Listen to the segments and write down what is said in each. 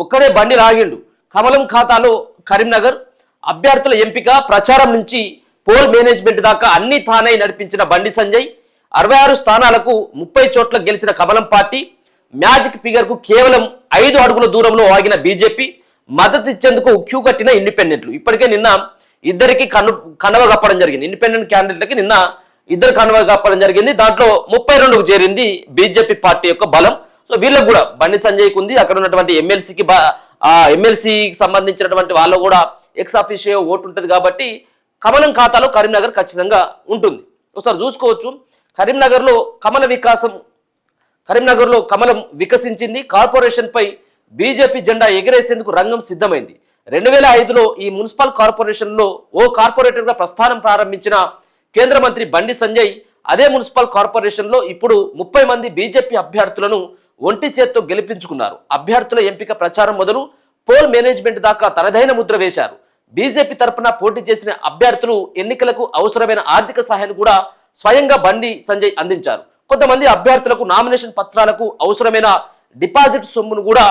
ఒక్కడే బండి లాగిండు. కమలం ఖాతాలో కరీంనగర్ అభ్యర్థుల ఎంపిక ప్రచారం నుంచి పోల్ మేనేజ్మెంట్ దాకా అన్ని తానై నడిపించిన బండి సంజయ్ 66 స్థానాలకు 30 చోట్ల గెలిచిన కమలం పార్టీ మ్యాజిక్ ఫిగర్ కు కేవలం 5 అడుగుల దూరంలో ఆగిన బీజేపీ మద్దతు ఇచ్చేందుకు క్యూ కట్టిన ఇండిపెండెంట్లు. ఇప్పటికే నిన్న ఇద్దరికి కనవ కప్పడం జరిగింది. ఇండిపెండెంట్ క్యాండిడేట్లకి నిన్న ఇద్దరు కనవ కప్పడం జరిగింది. దాంట్లో 32కు చేరింది బీజేపీ పార్టీ యొక్క బలం. సో వీళ్ళకు కూడా బండి సంజయ్కి ఉంది. అక్కడ ఉన్నటువంటి ఎమ్మెల్సీకి సంబంధించినటువంటి వాళ్ళు కూడా ఎక్స్ ఆఫీషియో ఓటు ఉంటుంది కాబట్టి కమలం ఖాతాలో కరీంనగర్ ఖచ్చితంగా ఉంటుంది. ఒకసారి చూసుకోవచ్చు. కరీంనగర్లో కమలం వికసించింది. కార్పొరేషన్ పై బీజేపీ జెండా ఎగరేసేందుకు రంగం సిద్ధమైంది. 2005లో ఈ మున్సిపల్ కార్పొరేషన్లో ఓ కార్పొరేటర్గా ప్రస్థానం ప్రారంభించిన కేంద్ర మంత్రి బండి సంజయ్ అదే మున్సిపల్ కార్పొరేషన్లో ఇప్పుడు 30 మంది బీజేపీ అభ్యర్థులను ఒంటి చేత్తో గెలిపించుకున్నారు. అభ్యర్థుల ఎంపిక ప్రచారం మొదలు పోల్ మేనేజ్మెంట్ దాకా తనదైన ముద్ర వేశారు. బీజేపీ తరఫున పోటీ చేసిన అభ్యర్థులు ఎన్నికలకు అవసరమైన ఆర్థిక సహాయాన్ని కూడా స్వయంగా బండి సంజయ్ అందించారు. కొంతమంది అభ్యర్థులకు నామినేషన్ పత్రాలకు అవసరమైన డిపాజిట్ సొమ్మును కూడా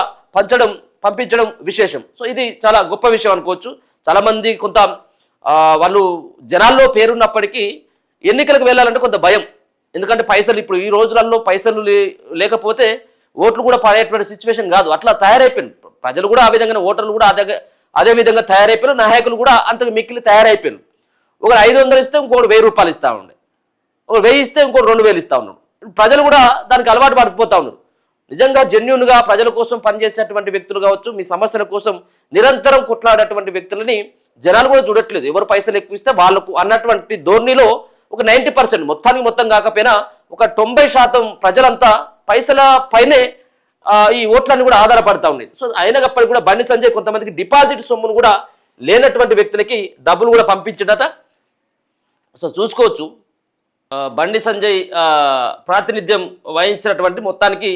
పంపించడం విశేషం. సో ఇది చాలా గొప్ప విషయం అనుకోవచ్చు. చాలా మంది కొంత వాళ్ళు జనాల్లో పేరున్నప్పటికీ ఎన్నికలకు వెళ్ళాలంటే కొంత భయం. ఎందుకంటే పైసలు ఇప్పుడు ఈ రోజులలో పైసలు లేకపోతే ఓట్లు కూడా పడేటువంటి సిచ్యువేషన్ కాదు. అట్లా తయారైపోయింది. ప్రజలు కూడా ఆ విధంగా, ఓటర్లు కూడా అదే విధంగా తయారైపోయారు. నాయకులు కూడా అంతకు మిక్కిలి తయారైపోయారు. ఒకరు 500 ఇస్తే ఇంకోటి 1000 రూపాయలు ఇస్తా ఉండే, ఒక 1000 ఇస్తే ఇంకోటి 2000 ఇస్తా ఉన్నాడు. ప్రజలు కూడా దానికి అలవాటు పడిపోతా ఉన్నారు. నిజంగా జెన్యూన్గా ప్రజల కోసం పనిచేసేటువంటి వ్యక్తులు కావచ్చు, మీ సమస్యల కోసం నిరంతరం కొట్లాడేటువంటి వ్యక్తులని జనాలు కూడా చూడట్లేదు. ఎవరు పైసలు ఎక్కువ ఇస్తే వాళ్ళకు అన్నటువంటి ధోరణిలో ఒక 90% మొత్తం కాకపోయినా ఒక 90% ప్రజలంతా పైసల పైనే ఈ ఓట్లన్నీ కూడా ఆధారపడతా ఉన్నాయి. సో అయినప్పటికీ కూడా బండి సంజయ్ కొంతమందికి డిపాజిట్ సొమ్మును కూడా లేనటువంటి వ్యక్తులకి డబ్బులు కూడా పంపించడట. సో చూసుకోవచ్చు. బండి సంజయ్ ప్రాతినిధ్యం వహించినటువంటి మొత్తానికి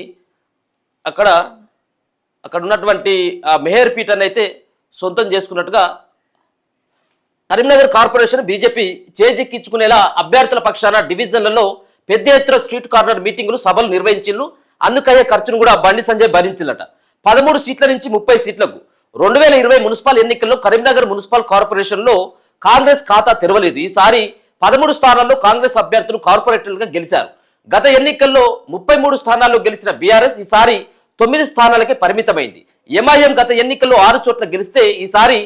అక్కడ ఉన్నటువంటి మెహర్ పీఠాన్ని అయితే సొంతం చేసుకున్నట్టుగా కరీంనగర్ కార్పొరేషన్ బీజేపీ చేజిక్కించుకునేలా అభ్యర్థుల పక్షాన డివిజన్లలో పెద్ద ఎత్తున స్ట్రీట్ కార్నర్ మీటింగులు, సభలు నిర్వహించిండ్రు. అందుకయ్యే ఖర్చును కూడా బండి సంజయ్ భరించిందట. 13 సీట్ల నుంచి 30 సీట్లకు 2020 మున్సిపల్ ఎన్నికల్లో కరీంనగర్ మున్సిపల్ కార్పొరేషన్లో కాంగ్రెస్ ఖాతా తెరవలేదు. ఈసారి 13 స్థానాల్లో కాంగ్రెస్ అభ్యర్థులు కార్పొరేటర్లుగా గెలిచారు. గత ఎన్నికల్లో 33 స్థానాల్లో గెలిచిన బీఆర్ఎస్ ఈసారి 9 స్థానాలకే పరిమితమైంది. ఎంఐఎం గత ఎన్నికల్లో 6 చోట్ల గెలిస్తే ఈసారి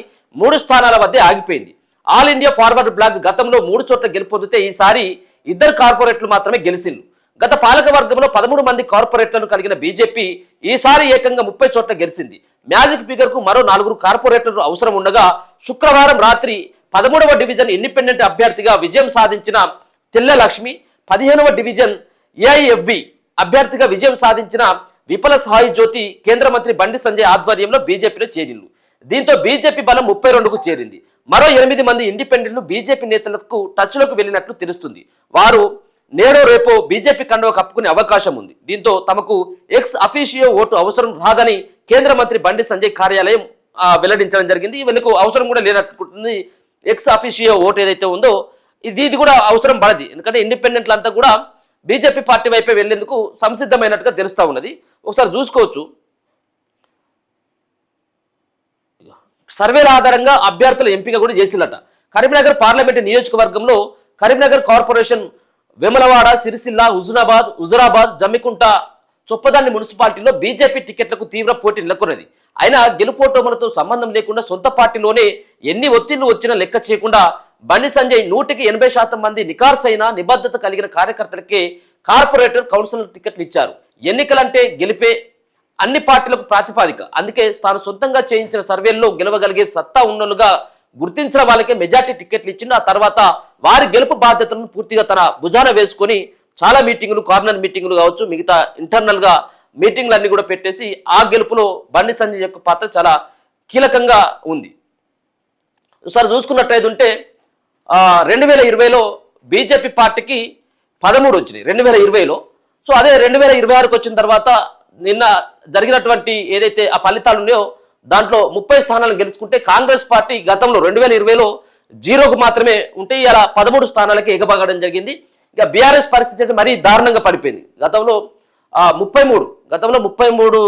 3 స్థానాల వద్ద ఆగిపోయింది. ఆల్ ఇండియా ఫార్వర్డ్ బ్లాక్ గతంలో 3 చోట్ల గెలుపొందితే ఈసారి 2 కార్పొరేటర్లు మాత్రమే గెలిచిండ్రు. గత పాలక వర్గంలో 13 మంది కార్పొరేటర్లు కలిగిన బీజేపీ ఈసారి ఏకంగా 30 చోట్ల గెలిచింది. మ్యాజిక్ ఫిగర్ కు మరో 4 కార్పొరేటర్లు అవసరం ఉండగా శుక్రవారం రాత్రి 13వ డివిజన్ ఇండిపెండెంట్ అభ్యర్థిగా విజయం సాధించిన తెల్ల లక్ష్మి, 15వ డివిజన్ ఏఐఎఫ్బి అభ్యర్థిగా విజయం సాధించిన విపల సాయి జ్యోతి కేంద్ర మంత్రి బండి సంజయ్ ఆధ్వర్యంలో బీజేపీలో చేరిండ్రు. దీంతో బీజేపీ బలం 32కు చేరింది. మరో 8 మంది ఇండిపెండెంట్లు బీజేపీ నేతలకు టచ్లోకి వెళ్ళినట్లు తెలుస్తుంది. వారు నేడో రేపో బీజేపీ కండువా కప్పుకునే అవకాశం ఉంది. దీంతో తమకు ఎక్స్ అఫీషియో ఓటు అవసరం రాదని కేంద్ర మంత్రి బండి సంజయ్ కార్యాలయం వెల్లడించడం జరిగింది. వీళ్ళకు అవసరం కూడా లేనట్టుంది. ఎక్స్ అఫీషియో ఓటు ఏదైతే ఉందో ఇది కూడా అవసరం పడది. ఎందుకంటే ఇండిపెండెంట్లు అంతా కూడా బీజేపీ పార్టీ వైపే వెళ్లేందుకు సంసిద్ధమైనట్టుగా తెలుస్తూ ఉన్నది. ఒకసారి చూసుకోవచ్చు. సర్వేల ఆధారంగా అభ్యర్థుల ఎంపిక కూడా చేసిల్లట. కరీంనగర్ పార్లమెంటు నియోజకవర్గంలో కరీంనగర్ కార్పొరేషన్ వేములవాడ, సిరిసిల్ల, హుజురాబాద్, జమ్మికుంట, చొప్పదండి మున్సిపాలిటీలో బీజేపీ టికెట్లకు తీవ్ర పోటీ నెలకొన్నది. అయినా గెలుపోటములతో సంబంధం లేకుండా సొంత పార్టీలోనే ఎన్ని ఒత్తిళ్లు వచ్చినా లెక్క చేయకుండా బండి సంజయ్ 100కి 80% మంది నికార్సైన నిబద్ధత కలిగిన కార్యకర్తలకే కార్పొరేటర్ కౌన్సిలర్ టికెట్లు ఇచ్చారు. ఎన్నికలంటే గెలిపే అన్ని పార్టీలకు ప్రాతిపాదిక. అందుకే తాను సొంతంగా చేయించిన సర్వేల్లో గెలవగలిగే సత్తా ఉన్నలుగా గుర్తించిన వాళ్ళకే మెజార్టీ టికెట్లు ఇచ్చింది. ఆ తర్వాత వారి గెలుపు బాధ్యతలను పూర్తిగా తన భుజాన వేసుకొని చాలా మీటింగులు, కార్నర్ మీటింగులు కావచ్చు, మిగతా ఇంటర్నల్గా మీటింగ్లు అన్ని కూడా పెట్టేసి ఆ గెలుపులో బండి సంజయ్ యొక్క పాత్ర చాలా కీలకంగా ఉంది. ఒకసారి చూసుకున్నట్టయితే ఉంటే 2020లో బీజేపీ పార్టీకి 13 వచ్చినాయి 2020లో. సో అదే 2026కి వచ్చిన తర్వాత నిన్న జరిగినటువంటి ఏదైతే ఆ ఫలితాలు ఉన్నాయో దాంట్లో 30 స్థానాలను గెలుచుకుంటే కాంగ్రెస్ పార్టీ గతంలో 2020లో 0కు మాత్రమే ఉంటే ఇలా 13 స్థానాలకి ఎగబాగడం జరిగింది. ఇక బీఆర్ఎస్ పరిస్థితి అయితే మరీ దారుణంగా పడిపోయింది. గతంలో గతంలో 33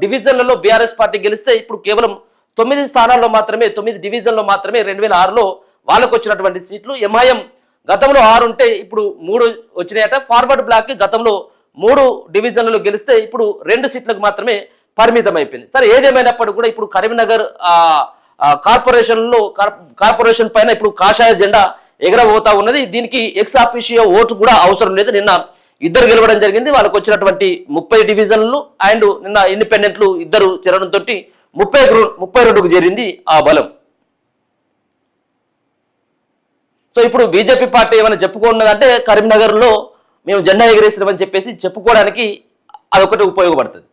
డివిజన్లలో బీఆర్ఎస్ పార్టీ గెలిస్తే ఇప్పుడు కేవలం 9 స్థానాల్లో మాత్రమే 9 డివిజన్లో మాత్రమే 2006లో వాళ్ళకు వచ్చినటువంటి సీట్లు. ఎంఐఎం గతంలో 6 ఉంటే ఇప్పుడు 3 వచ్చినాయట. ఫార్వర్డ్ బ్లాక్కి గతంలో 3 డివిజన్లలో గెలిస్తే ఇప్పుడు 2 సీట్లకు మాత్రమే పరిమితం అయిపోయింది. సరే, ఏదేమైనప్పటికీ కూడా ఇప్పుడు కరీంనగర్ కార్పొరేషన్ పైన ఇప్పుడు కాషాయ జెండా ఎగరబోతా ఉన్నది. దీనికి ఎక్స్ ఆఫీషియో ఓటు కూడా అవసరం లేదు. నిన్న ఇద్దరు గెలవడం జరిగింది. వాళ్ళకు వచ్చినటువంటి 30 డివిజన్లు అండ్ నిన్న ఇండిపెండెంట్లు ఇద్దరు చేరడంతో 32కు చేరింది ఆ బలం. సో ఇప్పుడు బీజేపీ పార్టీ ఏమైనా చెప్పుకున్నదంటే కరీంనగర్లో మేము జెండా ఎగరేసినామని చెప్పేసి చెప్పుకోవడానికి అదొకటి ఉపయోగపడుతుంది.